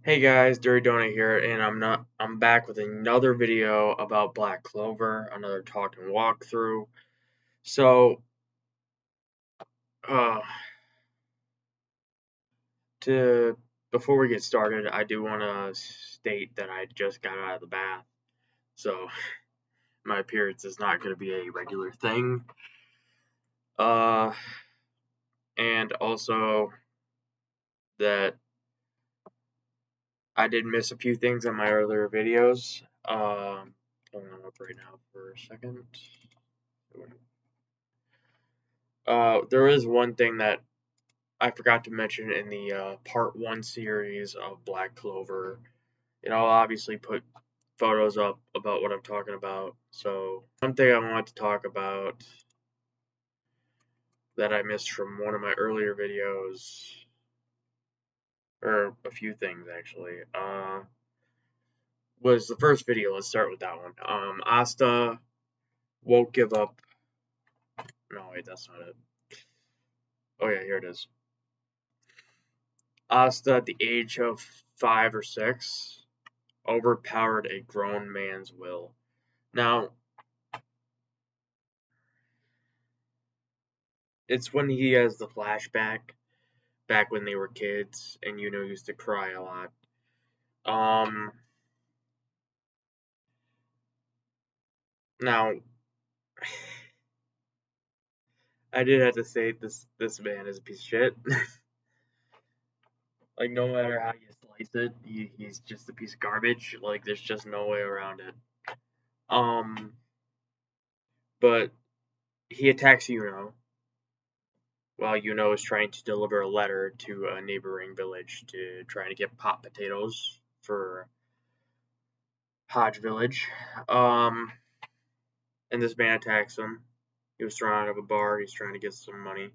Hey guys, Dirty Donut here, and I'm back with another video about Black Clover, another talk and walkthrough. So, uh, to before we get started, I do want to state that I just got out of the bath, so my appearance is not going to be a regular thing. Uh, and also that I did miss a few things in my earlier videos. Pulling them up right now for a second. There is one thing that I forgot to mention in the part 1 series of Black Clover. I'll obviously put photos up about what I'm talking about. So, one thing I want to talk about that I missed from one of my earlier videos, or a few things actually, was the first video. Let's start with that one. Asta won't give up. No, wait, that's not it. Oh, yeah, here it is. Asta, at the age of 5 or 6, overpowered a grown man's will. Now, it's when he has the flashback back when they were kids and used to cry a lot. Now I did have to say this man is a piece of shit. Like, no matter how you slice it, he's just a piece of garbage. Like, there's just no way around it. But he attacks while is trying to deliver a letter to a neighboring village to try to get pot potatoes for Hodge Village. And this man attacks him. He was thrown out of a bar. He's trying to get some money,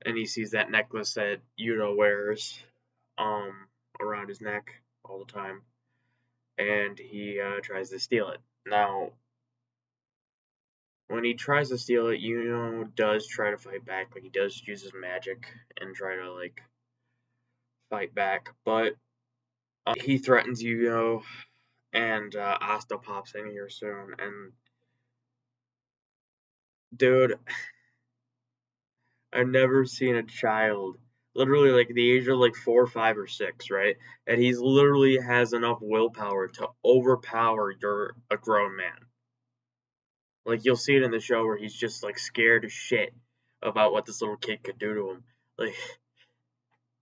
and he sees that necklace that wears around his neck all the time, and he tries to steal it. Now, when he tries to steal it, does try to fight back. Like, he does use his magic and try to fight back, but he threatens and Asta pops in here soon, and dude, I've never seen a child literally like the age of 4, 5, or 6, right? And he's literally has enough willpower to overpower a grown man. Like, you'll see it in the show where he's just scared as shit about what this little kid could do to him. Like,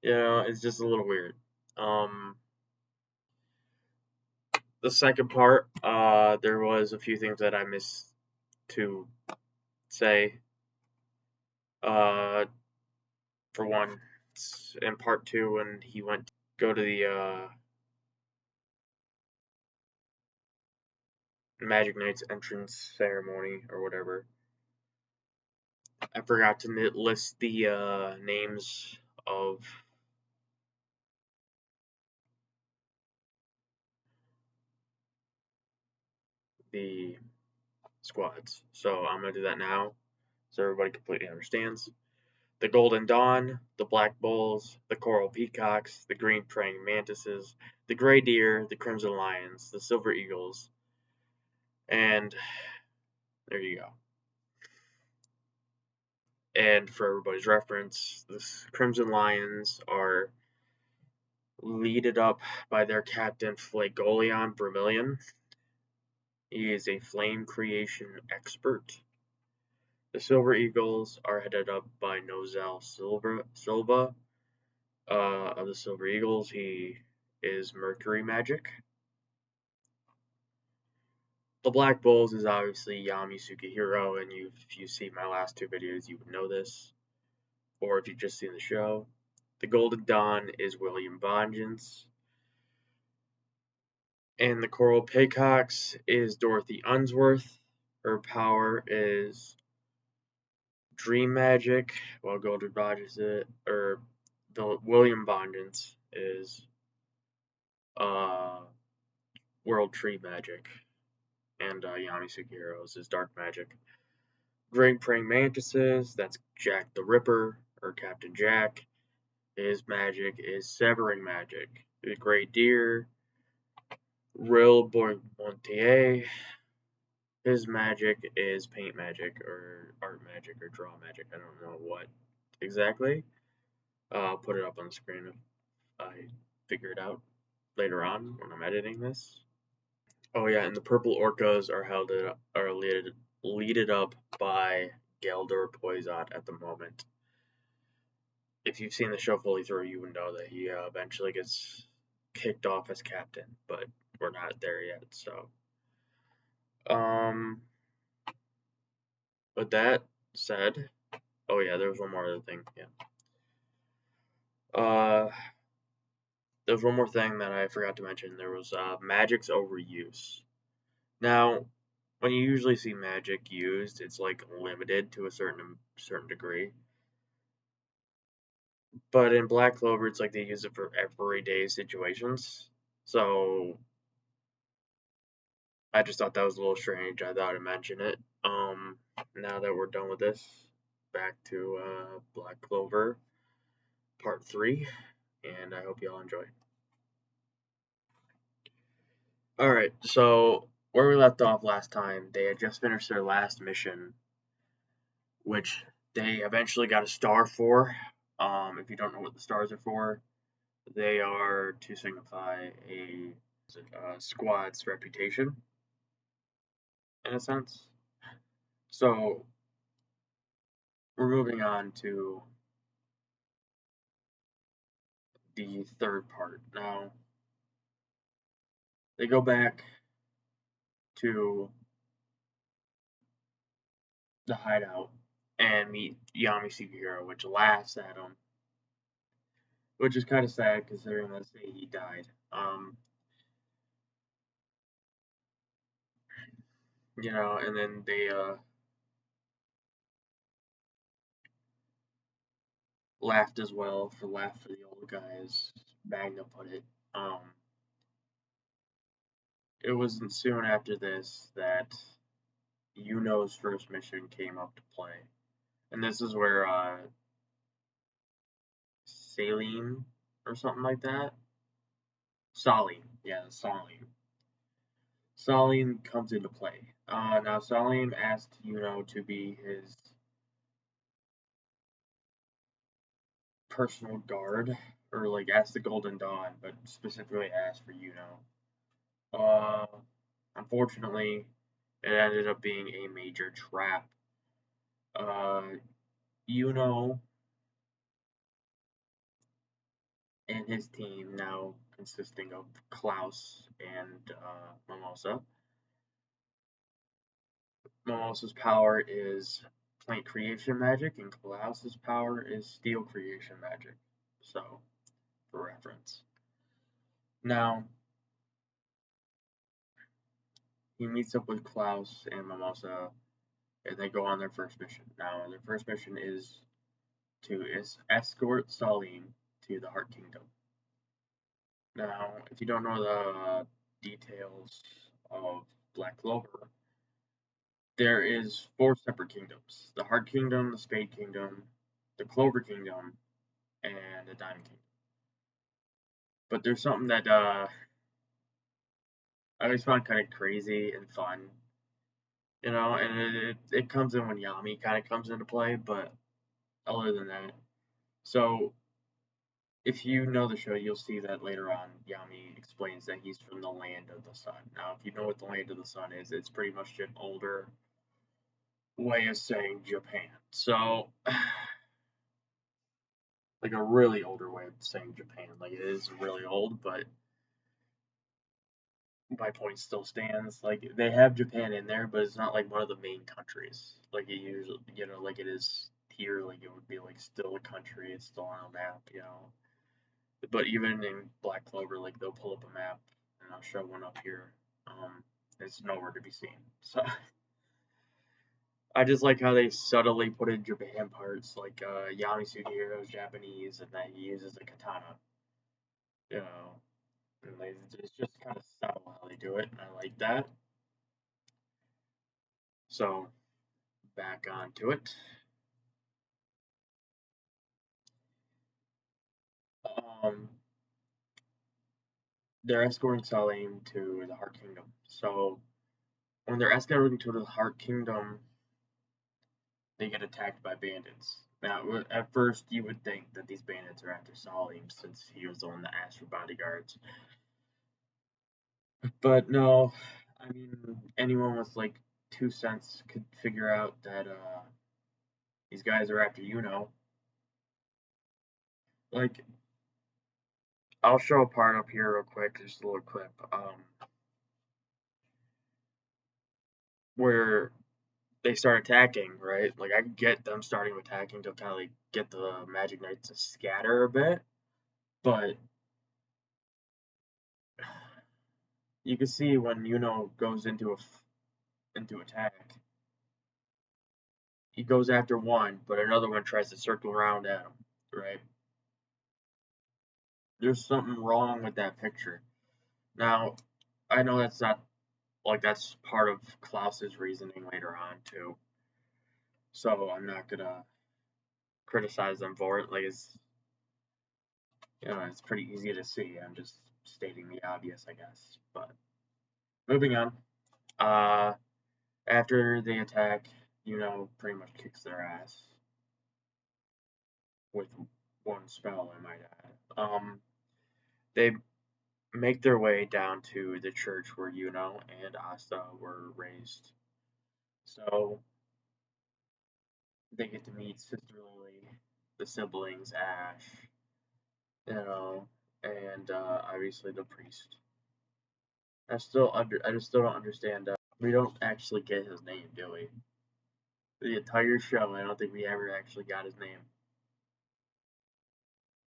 it's just a little weird. The second part, there was a few things that I missed to say. For one, in part 2, when he went to go to the Magic Knight's entrance ceremony or whatever, I forgot to list the names of the squads. So I'm going to do that now so everybody completely understands. The Golden Dawn, the Black Bulls, the Coral Peacocks, the Green Praying Mantises, the Grey Deer, the Crimson Lions, the Silver Eagles, and there you go. And for everybody's reference, the Crimson Lions are leaded up by their captain Flagoleon Vermilion. He is a flame creation expert. The Silver Eagles are headed up by Nozel Silva of the Silver Eagles. He is Mercury magic. The Black Bulls is obviously Yami Sukihiro, and if you see my last 2 videos, you would know this, or if you've just seen the show. The Golden Dawn is William Vengeance, and the Coral Peacocks is Dorothy Unsworth. Her power is Dream Magic, while Golden Vengeance or the William Vengeance is World Tree Magic, and Yami Sukihiro's is Dark Magic. Green Praying Mantises, that's Jack the Ripper, or Captain Jack. His magic is Severing Magic. the Great Deer, Real Montier. His magic is paint magic or art magic or draw magic. I don't know what exactly. I'll put it up on the screen if I figure it out later on when I'm editing this. Oh yeah, and the purple orcas are leaded up by Galdor Poison at the moment. If you've seen the show fully through, you would know that he eventually gets kicked off as captain, but we're not there yet. So, um, with that said, oh yeah, there was one more other thing. Yeah, there's one more thing that I forgot to mention. There was magic's overuse. Now, when you usually see magic used, it's like limited to a certain degree. But in Black Clover, it's like they use it for everyday situations. So I just thought that was a little strange. I thought I'd mention it. Now that we're done with this, back to Black Clover Part 3, and I hope you all enjoy. Alright, so where we left off last time, they had just finished their last mission, which they eventually got a star for. If you don't know what the stars are for, they are to signify a squad's reputation, in a sense. So we're moving on to the third part. Now, they go back to the hideout and meet Yami Sugihiro, which laughs at him, which is kind of sad considering that he died. And then they laughed as well for laugh for the old guy, as Magna put it. It wasn't soon after this that Yuno's first mission came up to play, and this is where Salim or something like that. Salim, yeah, Salim. Salim comes into play. Now Salim asked Yuno to be his personal guard, or like asked the Golden Dawn, but specifically asked for Yuno. Uh, Unfortunately, it ended up being a major trap. Uh, Yuno and his team, now consisting of Klaus and Mimosa. Mimosa's power is plant creation magic, and Klaus's power is steel creation magic. So, for reference. Now, he meets up with Klaus and Mimosa, and they go on their first mission. Now, their first mission is to escort Salim to the Heart Kingdom. Now, if you don't know the details of Black Clover, there is 4 separate kingdoms: the Heart Kingdom, the Spade Kingdom, the Clover Kingdom, and the Diamond Kingdom. But there's something that I always found kind of crazy and fun, and it comes in when Yami kind of comes into play, but other than that, so if you know the show, you'll see that later on Yami explains that he's from the Land of the Sun. Now, if you know what the Land of the Sun is, it's pretty much an older way of saying Japan. So, like a really older way of saying Japan. Like, it is really old, but my point still stands. Like, they have Japan in there, but it's not like one of the main countries. Like it usually, like it is here. Like it would be like still a country. It's still on a map. But even in Black Clover, like they'll pull up a map and I'll show one up here. It's nowhere to be seen. So I just like how they subtly put in Japan parts, like Yami Sugihiro is Japanese and that he uses a katana. You know, and it's just kind of subtle how they do it, and I like that. So back onto it. Um, they're escorting Salim to the Heart Kingdom. So when they're escorting to the Heart Kingdom, they get attacked by bandits. Now, at first, you would think that these bandits are after Salim since he was the one that asked for bodyguards. But no, I mean, anyone with like 2 cents could figure out that these guys are after Like, I'll show a part up here real quick, just a little clip, where they start attacking, right? Like, I get them starting attacking to kind of like get the Magic Knights to scatter a bit, but you can see when goes into attack, he goes after one, but another one tries to circle around at him, right? There's something wrong with that picture. Now, I know that's not like that's part of Klaus's reasoning later on too, so I'm not gonna criticize them for it. Like it's pretty easy to see. I'm just stating the obvious, I guess. But moving on. Uh, after they attack, pretty much kicks their ass with one spell, I might add. They make their way down to the church where and Asta were raised. So they get to meet Sister Lily, the siblings, Ash, and obviously the priest. I just still don't understand. We don't actually get his name, do we? The entire show, I don't think we ever actually got his name.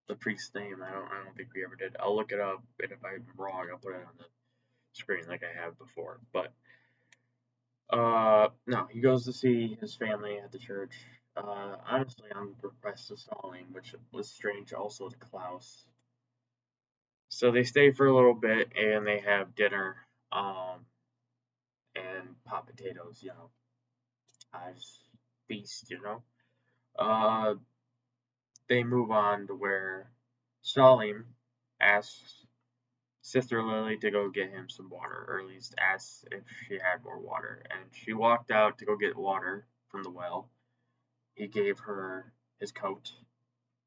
The priest's name, I don't think we ever did. I'll look it up, and if I'm wrong, I'll put it on the screen like I have before. But no, he goes to see his family at the church. Honestly, on request of Stalin, which was strange also to Klaus. So they stay for a little bit and they have dinner, and pot potatoes, as feast, Uh, they move on to where Salim asks Sister Lily to go get him some water, or at least asks if she had more water. And she walked out to go get water from the well. He gave her his coat,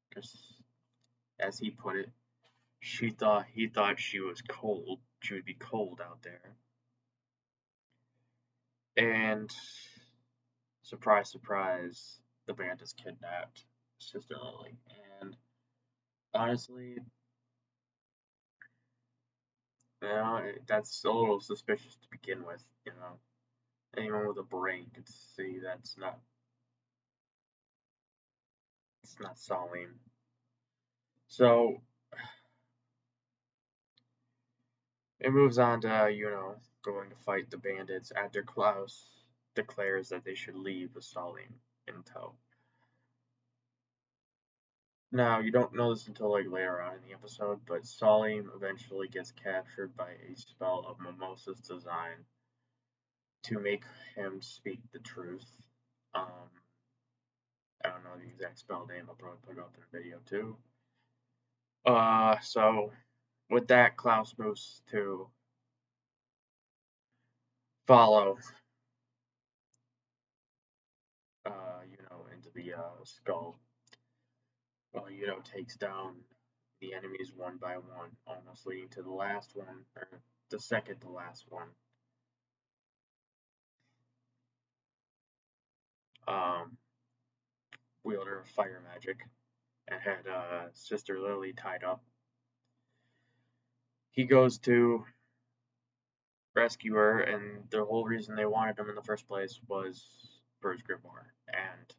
because, as he put it, he thought she was cold. She would be cold out there. And surprise, surprise, the band has kidnapped Sister Lily. And honestly, that's a little suspicious to begin with. Anyone with a brain could see it's not Salim. So it moves on to, going to fight the bandits after Klaus declares that they should leave with Salim in tow. Now, you don't know this until like later on in the episode, but Salim eventually gets captured by a spell of Mimosa's design to make him speak the truth. I don't know the exact spell name. I'll probably put it up in a video too. So with that, Klaus moves to follow, into the skull. Well, takes down the enemies one by one, almost leading to the last one, or the second to last one. Um, wielder of fire magic, and had Sister Lily tied up. He goes to rescue her, and the whole reason they wanted him in the first place was for his grimoire. And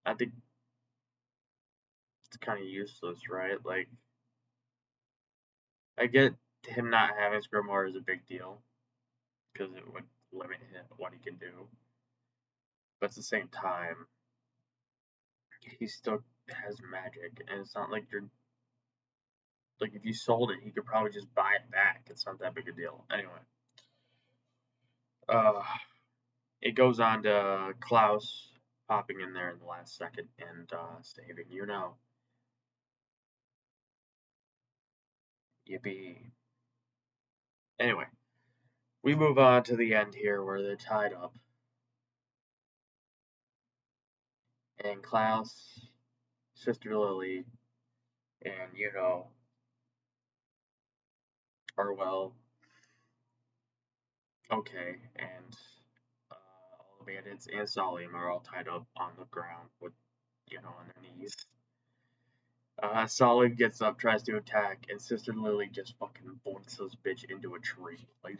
I think it's kind of useless, right? Like, I get him not having his grimoire is a big deal because it would limit him what he can do, but at the same time, he still has magic, and it's not like you're like if you sold it, he could probably just buy it back. It's not that big a deal. Anyway, uh, it goes on to Klaus popping in there in the last second and saving. Yippee. Anyway, we move on to the end here where they're tied up. And Klaus, Sister Lily, and are well, okay, and all the bandits and Salim are all tied up on the ground with, on their knees. Salim gets up, tries to attack, and Sister Lily just fucking boinks this bitch into a tree. Like,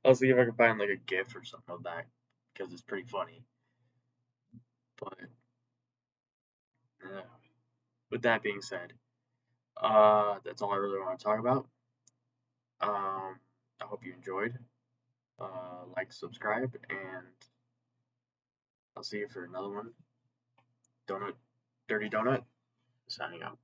I'll see if I can find like a gif or something of that because it's pretty funny. But with that being said, that's all I really want to talk about. I hope you enjoyed. Like, subscribe, and I'll see you for another one. Donut, Dirty Donut, signing out.